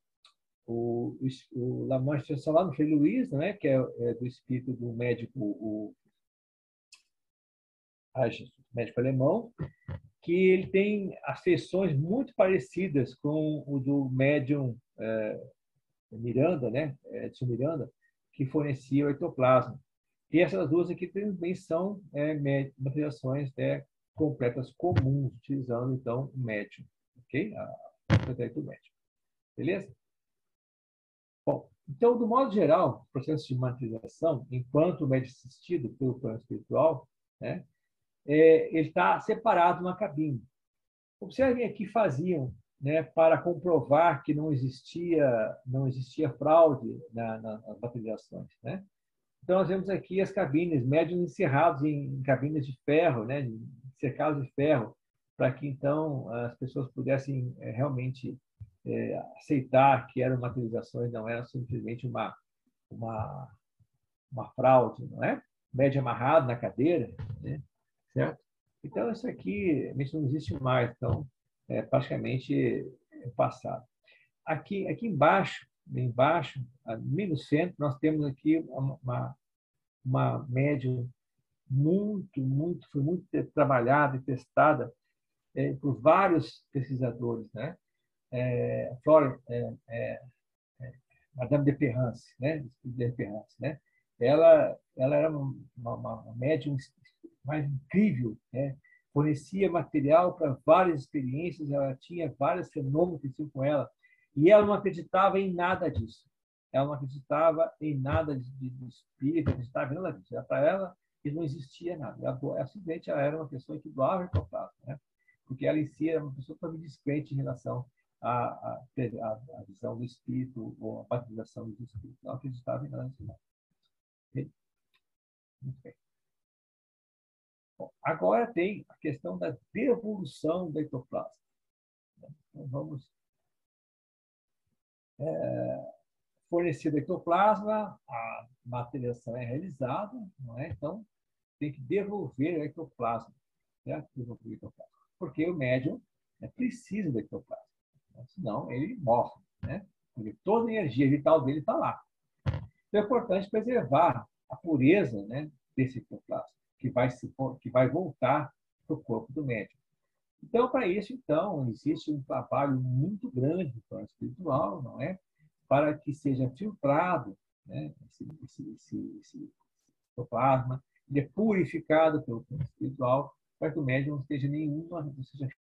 manifestação lá no Frei Luiz, né? Que é do espírito do médico médico alemão, que ele tem as feições muito parecidas com o do médium Miranda, né, Edson Miranda, que fornecia o ectoplasma. E essas duas aqui também são materializações completas comuns, utilizando, então, o médium, ok? O médium. Beleza? Bom, então, do modo geral, o processo de materialização, enquanto o médium assistido pelo plano espiritual, né, ele está separado na cabine. Observem aqui faziam, né, para comprovar que não existia fraude nas materializações, né? Então nós vemos aqui as cabines, médiuns encerrados em cabines de ferro, né, cercados de ferro, para que então as pessoas pudessem realmente aceitar que eram materializações, não era simplesmente uma fraude, não é? Médio amarrado na cadeira, né? Certo? Então, isso aqui não existe mais. Então, praticamente passado. Aqui embaixo, bem no centro, nós temos aqui uma médium foi muito trabalhada e testada por vários pesquisadores, né? Madame de Perrance, né? De Perrance, né? ela era uma médium mais incrível, né? Fornecia material para várias experiências, ela tinha vários fenômenos que tinham com ela, e ela não acreditava em nada disso. Ela não acreditava em nada de espírito, não acreditava em nada disso. Para ela, não existia nada. Ela simplesmente ela era uma pessoa que doava ectoplasma, né? Porque ela em si era uma pessoa totalmente descrente em relação à visão do espírito ou à materialização do espírito. Não acreditava em nada disso. Ok? Muito bem. Bom, agora tem a questão da devolução do ectoplasma. Então, vamos fornecido ectoplasma, a materialização é realizada, não é? Então, tem que devolver o ectoplasma, certo? Devolver o ectoplasma. Porque o médium precisa do ectoplasma, né? Senão ele morre, né? Porque toda a energia vital dele está lá. Então, é importante preservar a pureza, né, desse ectoplasma, que vai voltar para o corpo do médium. Então, para isso, então, existe um trabalho muito grande no plano espiritual, não é? Para que seja filtrado, né, esse ectoplasma, ele é purificado pelo plano espiritual, para que o médium não seja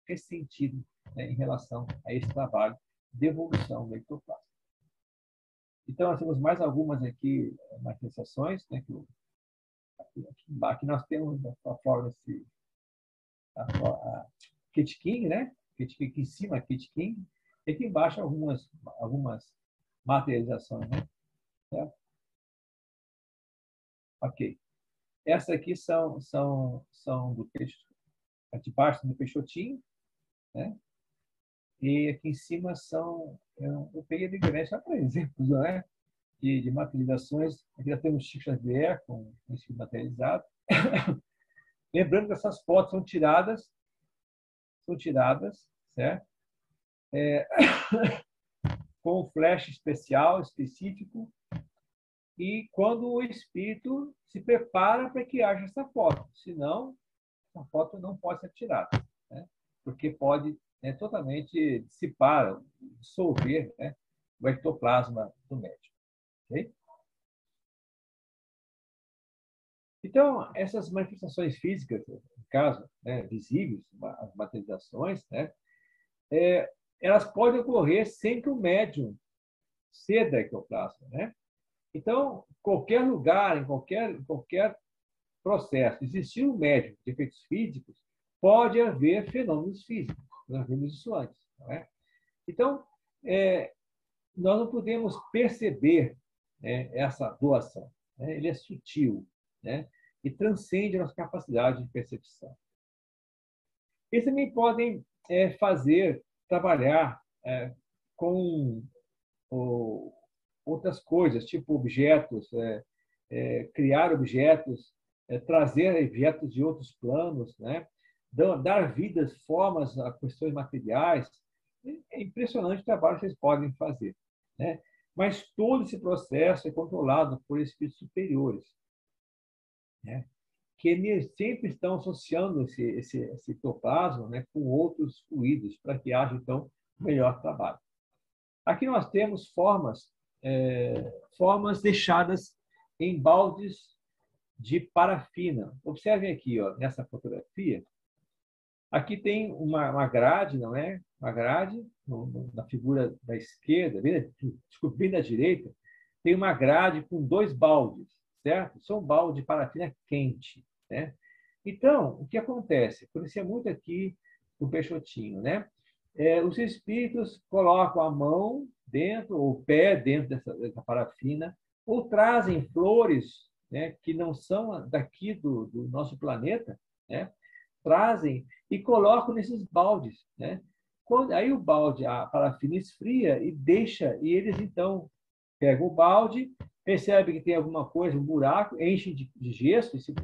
ressentido, né, em relação a esse trabalho de devolução do ectoplasma. Então, nós temos mais algumas aqui manifestações, né, aqui nós temos a forma a Kit King, né? Kit King aqui em cima, Kit King, e aqui embaixo algumas materializações, né? Certo? Ok. Essas aqui são do peixe, de baixo do Peixotinho, né? E aqui em cima eu peguei da internet só para exemplos, né? De materializações. Aqui já temos Chico Xavier com esse materializado. Lembrando que essas fotos são tiradas, certo? Com um flash especial, específico, e quando o espírito se prepara para que haja essa foto. Senão, a foto não pode ser tirada, né? Porque pode totalmente dissipar, dissolver, né, o ectoplasma do médium. Okay? Então, essas manifestações físicas, no caso, né, visíveis, as materializações, né, elas podem ocorrer sem que o médium ceda ectoplasma, né? Então, qualquer lugar, em qualquer processo, existir um médium de efeitos físicos, pode haver fenômenos físicos, nós vimos isso antes, não é? Então, nós não podemos perceber, né, essa doação, né? Ele é sutil, né? E transcende a nossa capacidade de percepção. Eles também podem trabalhar com outras coisas, tipo objetos, criar objetos, trazer objetos de outros planos, né? Dar vidas, formas a questões materiais. É impressionante o trabalho que vocês podem fazer, né? Mas todo esse processo é controlado por espíritos superiores, né? Que sempre estão associando esse ectoplasma, né, com outros fluidos, para que haja, então, melhor trabalho. Aqui nós temos formas deixadas em baldes de parafina. Observem aqui, ó, nessa fotografia. Aqui tem uma grade, não é? Uma grade, na figura da esquerda, bem da direita, tem uma grade com 2 baldes, certo? São baldes de parafina quente, né? Então, o que acontece? Acontecia muito aqui no Peixotinho, né? Os espíritos colocam a mão dentro, ou o pé dentro dessa parafina, ou trazem flores, né, que não são daqui do nosso planeta, né? Trazem e colocam nesses baldes, né? Aí o balde, a parafina esfria e eles então pegam o balde, percebem que tem alguma coisa, um buraco, enchem de gesso esse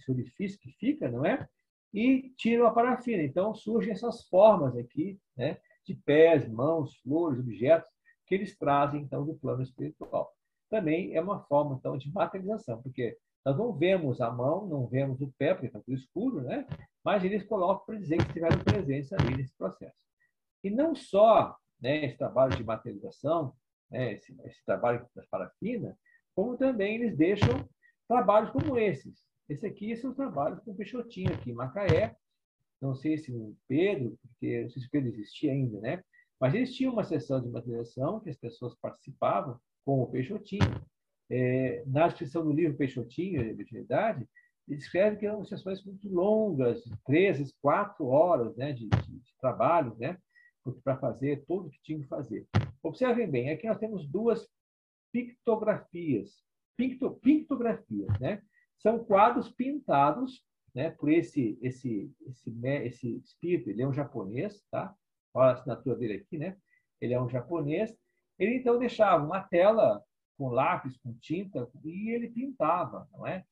orifício que fica, não é? E tiram a parafina. Então surgem essas formas aqui, né, de pés, mãos, flores, objetos que eles trazem então do plano espiritual. Também é uma forma então de materialização, porque nós não vemos a mão, não vemos o pé, porque está tudo escuro, né? Mas eles colocam para dizer que tiveram presença ali nesse processo. E não só, né, esse trabalho de materialização, né, esse trabalho das parafinas, como também eles deixam trabalhos como esses. Esse aqui são trabalhos com o Peixotinho aqui em Macaé. Não sei se o Pedro, porque não sei se o Pedro existia ainda, né? Mas eles tinham uma sessão de materialização que as pessoas participavam com o Peixotinho. Na descrição do livro Peixotinho, a Mediunidade, ele escreve que eram sessões muito longas, 13, 4 horas, né, de trabalho, né, para fazer tudo o que tinha que fazer. Observem bem, aqui nós temos duas pictografias. Pictografias, né? São quadros pintados, né, por esse espírito. Ele é um japonês, tá? Olha a assinatura dele aqui, né? Ele é um japonês. Ele então deixava uma tela com lápis, com tinta, e ele pintava, não é?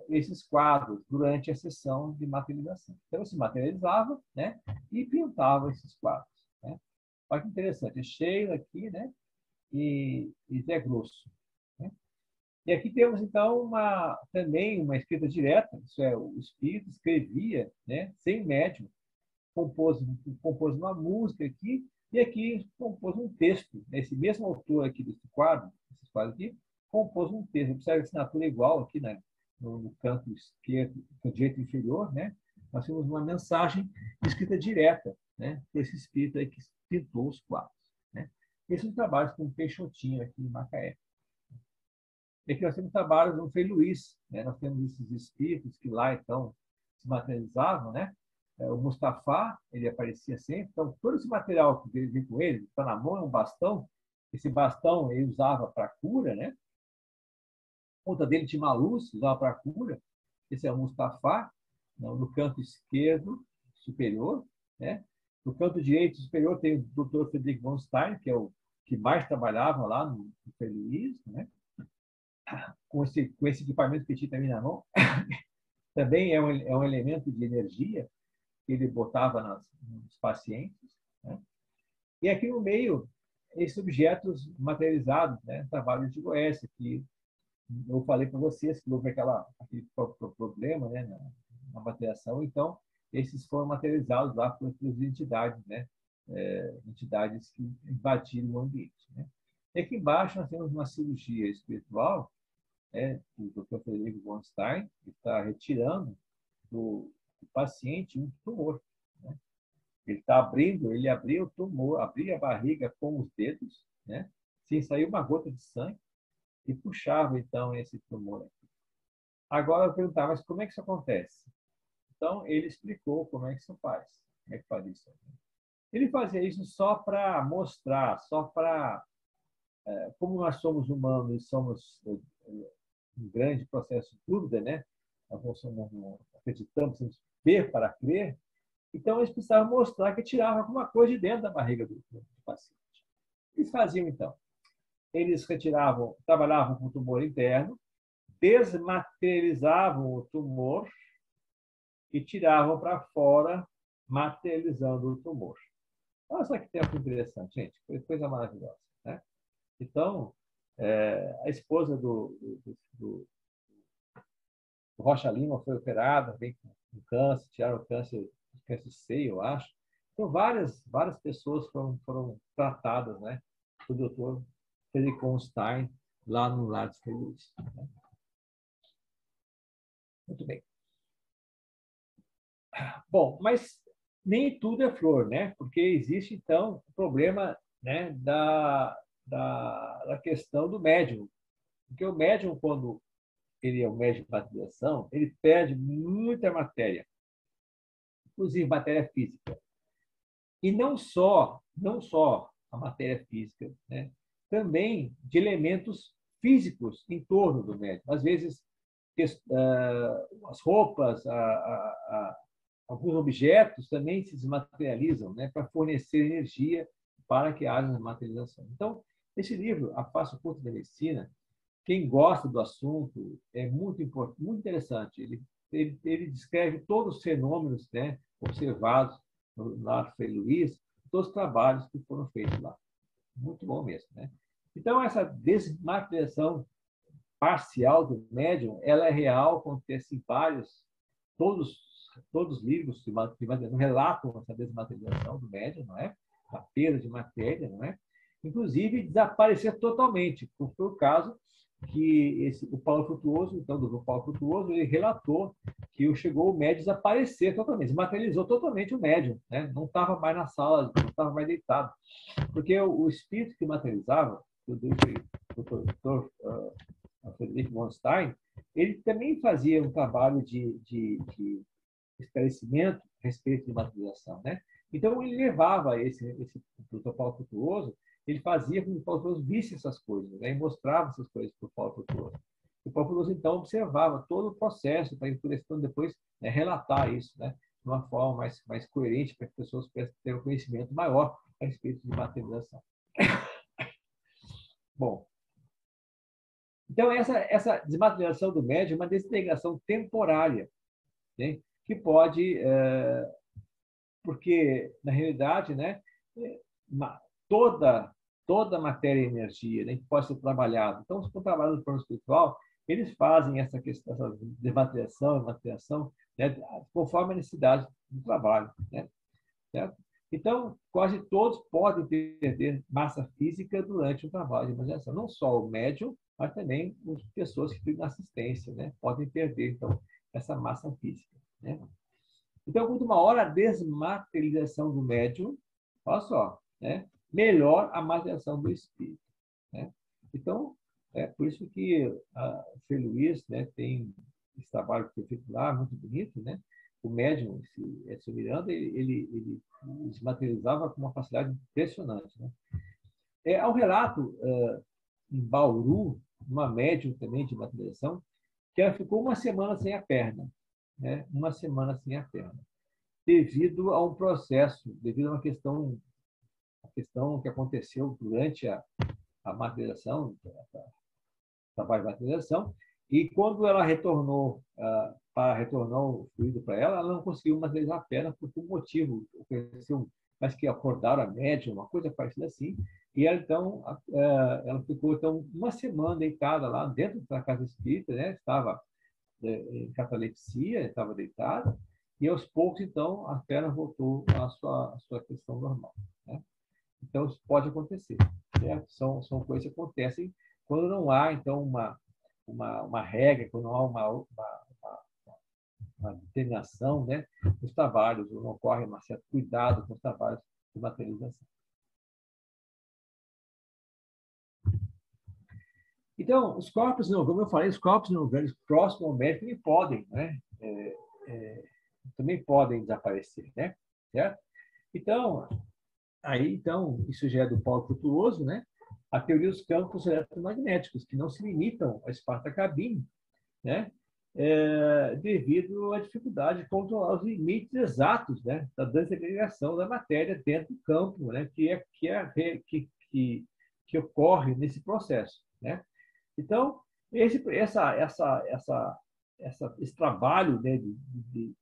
Esses quadros durante a sessão de materialização. Então, se materializava, né? E pintava esses quadros, né? Olha que interessante. Sheila aqui, né? E Zé Grosso, né? E aqui temos, então, também uma escrita direta. Isso é, o espírito escrevia, né? Sem médium. Compôs uma música aqui, e aqui compôs um texto. Esse mesmo autor aqui desse quadro, esses quadros aqui, compôs um texto. Observe a assinatura igual aqui, né? No canto esquerdo, no direito inferior, né? Nós temos uma mensagem escrita direta, né? Por esse espírito aí que pintou os quadros, né? Esses são trabalhos com o Peixotinho aqui em Macaé. E aqui nós temos trabalhos do Frei Luís, né? Nós temos esses espíritos que lá, então, se materializavam, né? O Mustafa, ele aparecia sempre. Então, todo esse material que veio com ele, está na mão, é um bastão. Esse bastão ele usava para cura, né? A ponta dele tinha uma luz, usava para cura. Esse é o Mustafa, no canto esquerdo superior, né? No canto direito superior tem o Dr. Friedrich von Stein, que é o que mais trabalhava lá no Frei Luís, né? Com esse equipamento que tinha também na mão. Também é um elemento de energia que ele botava nos pacientes, né? E aqui no meio, esses objetos materializados, né? Trabalhos de Goécia, que eu falei para vocês que houve aquele problema, né? Na materialização. Então, esses foram materializados lá por entidades, né? Entidades que invadiram o ambiente, né? E aqui embaixo nós temos uma cirurgia espiritual, né? O Dr. Friedrich von Stein está retirando do paciente um tumor, né? Ele abriu o tumor, abria a barriga com os dedos, né? Sem sair uma gota de sangue, e puxava então esse tumor aqui. Agora eu perguntava, mas como é que isso acontece? Então ele explicou como é que isso faz, como é que faz isso. Ele fazia isso só para mostrar, como nós somos humanos e somos um grande processo de dúvida, né? Nós não acreditamos, temos ver para crer. Então, eles precisavam mostrar que tirava alguma coisa de dentro da barriga do paciente. O que eles faziam, então? Eles trabalhavam com o tumor interno, desmaterializavam o tumor e tiravam para fora, materializando o tumor. Olha só que tempo interessante, gente. Foi coisa maravilhosa, né? Então, a esposa do Rocha Lima foi operada, veio com câncer, tiraram o câncer de seio, eu acho. Então, várias pessoas foram tratadas, né, pelo Dr. Friedrich von Stein, lá no Lar dos Frei Luís, né? Muito bem. Bom, mas nem tudo é flor, né? Porque existe, então, o problema, né, da questão do médium. Porque o médium, quando ele é um médium de materialização, ele perde muita matéria, inclusive matéria física. E não só a matéria física, né? Também de elementos físicos em torno do médium. Às vezes, as roupas, alguns objetos também se desmaterializam, né? Para fornecer energia para que haja materialização. Então, esse livro, A Face Oculta da Medicina, quem gosta do assunto, é muito importante, muito interessante. Ele descreve todos os fenômenos, né, observados lá no Frei Luís, todos os trabalhos que foram feitos lá. Muito bom mesmo, né? Então, essa desmaterialização parcial do médium, ela é real, acontece em todos os livros que relatam essa desmaterialização do médium, não é? A perda de matéria, não é? Inclusive, desaparecer totalmente, como foi o caso que o Paulo Frutuoso, então, do Paulo Frutuoso, ele relatou que chegou o médium a desaparecer totalmente, desmaterializou totalmente o médium, né? Não estava mais na sala, não estava mais deitado. Porque o espírito que materializava, o Dr. Friedrich von Stein, ele também fazia um trabalho de esclarecimento a respeito de materialização, né? Então, ele levava esse Dr. Paulo Frutuoso, ele fazia com que o Paulo Frutuoso visse essas coisas, né? E mostrava essas coisas para o Paulo Frutuoso. O Paulo Frutuoso, então, observava todo o processo para depois, né, relatar isso, né? De uma forma mais coerente, para que as pessoas pudessem ter um conhecimento maior a respeito de materialização. Bom, então essa desmaterialização do médium é uma desintegração temporária, né? Que pode, porque, na realidade, né, toda matéria e energia, né, que pode ser trabalhada. Então, se for trabalhando no plano espiritual, eles fazem essa questão, essa desmaterialização e materialização, né, conforme a necessidade do trabalho, né? Certo? Então, quase todos podem perder massa física durante o trabalho de materialização. Não só o médium, mas também as pessoas que ficam na assistência, né, podem perder, então, essa massa física, né? Então, quanto maior a desmaterialização do médium, olha só, né, melhor a materialização do espírito, né? Então, é por isso que a Frei Luís, né, tem esse trabalho que foi feito lá, muito bonito, né? O médium, esse Miranda, ele desmaterializava com uma facilidade impressionante, né? Há um relato em Bauru, uma médium também de materialização, que ela ficou uma semana sem a perna, né? Uma semana sem a perna, devido a um processo, devido a uma questão que aconteceu durante a materialização, o trabalho de materialização, e quando ela retornou para retornar o fluido para ela, ela não conseguiu materializar a perna por um motivo, mas que acordaram a médium, uma coisa parecida assim, e ela, então, ela ficou então uma semana deitada lá dentro da casa espírita, né? Estava em catalepsia, estava deitada, e aos poucos, então, a perna voltou à sua questão normal, né? Então, isso pode acontecer, certo? São coisas que acontecem quando não há, então, uma regra, quando não há uma determinação, né, dos trabalhos, ou não ocorre um certo cuidado com os trabalhos de materialização. Então, os corpos não, como eu falei, os corpos não orgânicos próximos ao médico também podem, né, também podem desaparecer, né, certo? Então, isso já é do Paulo Frutuoso, né? A teoria dos campos eletromagnéticos, que não se limitam ao espaço da cabine, né? Devido à dificuldade de controlar os limites exatos, né, da desagregação da matéria dentro do campo, né, que ocorre nesse processo, né? Então, esse trabalho, né, de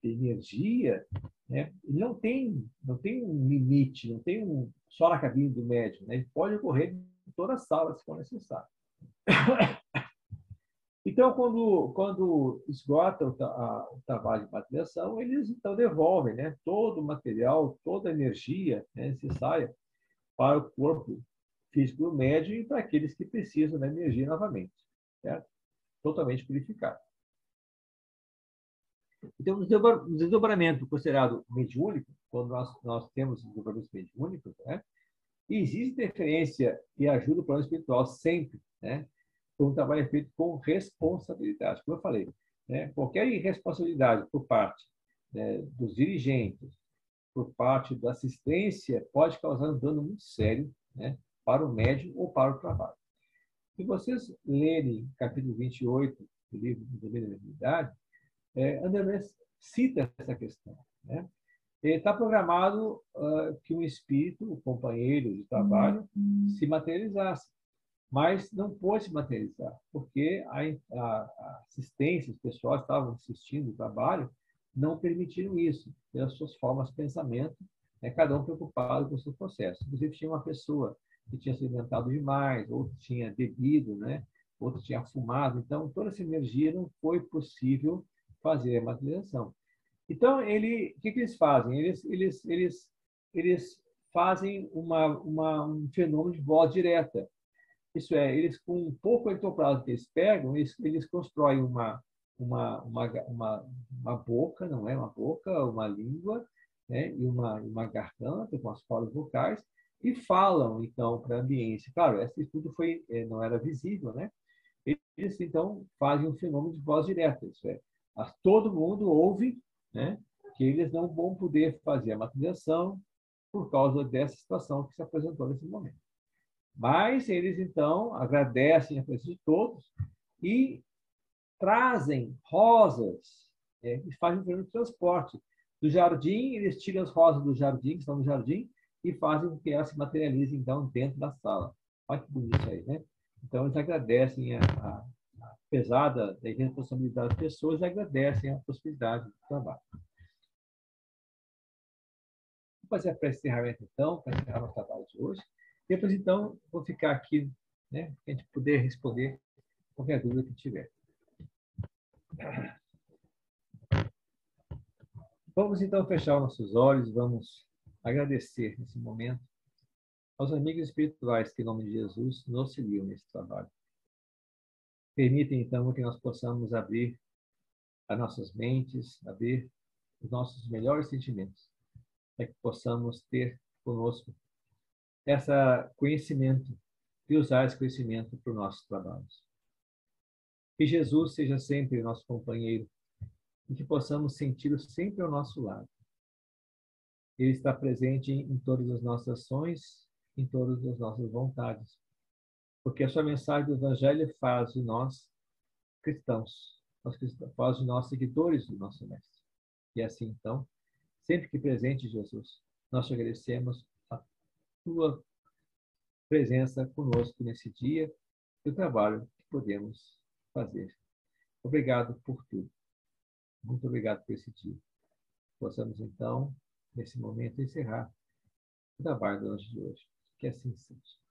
energia, né, não tem um limite, não tem só na cabine do médium, né? Ele pode ocorrer em toda a sala, se for necessário. Então, quando esgota o trabalho de materialização, eles então devolvem, né, todo o material, toda a energia, né, necessária para o corpo físico do médium e para aqueles que precisam da energia novamente, certo? Totalmente purificado. Então, o desdobramento considerado mediúnico, quando nós temos desdobramentos mediúnicos, né, existe interferência e ajuda o plano espiritual sempre, né? Quando o trabalho é feito com responsabilidade. Como eu falei, né, qualquer irresponsabilidade por parte, né, dos dirigentes, por parte da assistência, pode causar um dano muito sério, né, para o médium ou para o trabalho. Se vocês lerem capítulo 28 do livro do Domínio da Divindade, André Luiz cita essa questão, né? Está programado que um espírito, um companheiro de trabalho, se materializasse, mas não pôde se materializar, porque a assistência, os pessoal estavam assistindo o trabalho, não permitiram isso, pelas suas formas de pensamento, né, cada um preocupado com o seu processo. Inclusive, tinha uma pessoa que tinha se alimentado demais, outro tinha bebido, né, outro tinha fumado, então toda essa energia não foi possível fazer a materialização. Então, o que eles fazem? Eles fazem um fenômeno de voz direta. Isso é, eles com um pouco de ectoplasma que eles pegam, eles constroem uma boca, não é? Uma boca, uma língua, né? E uma garganta com as cordas vocais, e falam, então, para a ambiência. Claro, esse estudo não era visível, né? Eles, então, fazem um fenômeno de voz direta, isso é, todo mundo ouve, né? Que eles não vão poder fazer a materialização por causa dessa situação que se apresentou nesse momento. Mas eles, então, agradecem a presença de todos e trazem rosas, e fazem um transporte. Do jardim, eles tiram as rosas do jardim, que estão no jardim, e fazem com que elas se materializem, então, dentro da sala. Olha que bonito aí, né? Então, eles agradecem, apesar da irresponsabilidade das pessoas, agradecem a possibilidade do trabalho. Vou fazer a pré-encerramento, então, para encerrar o trabalho de hoje. Depois, então, vou ficar aqui, né, para a gente poder responder qualquer dúvida que tiver. Vamos, então, fechar nossos olhos, vamos agradecer nesse momento aos amigos espirituais que, em nome de Jesus, nos auxiliam nesse trabalho. Permitem, então, que nós possamos abrir as nossas mentes, abrir os nossos melhores sentimentos, para que possamos ter conosco esse conhecimento e usar esse conhecimento para os nossos trabalhos. Que Jesus seja sempre nosso companheiro e que possamos senti-lo sempre ao nosso lado. Ele está presente em todas as nossas ações, em todas as nossas vontades, porque a sua mensagem do Evangelho faz de nós cristãos, faz de nós seguidores do nosso Mestre. E assim, então, sempre que presente, Jesus, nós te agradecemos a tua presença conosco nesse dia e o trabalho que podemos fazer. Obrigado por tudo. Muito obrigado por esse dia. Possamos, então, nesse momento, encerrar o trabalho de hoje. Que assim seja.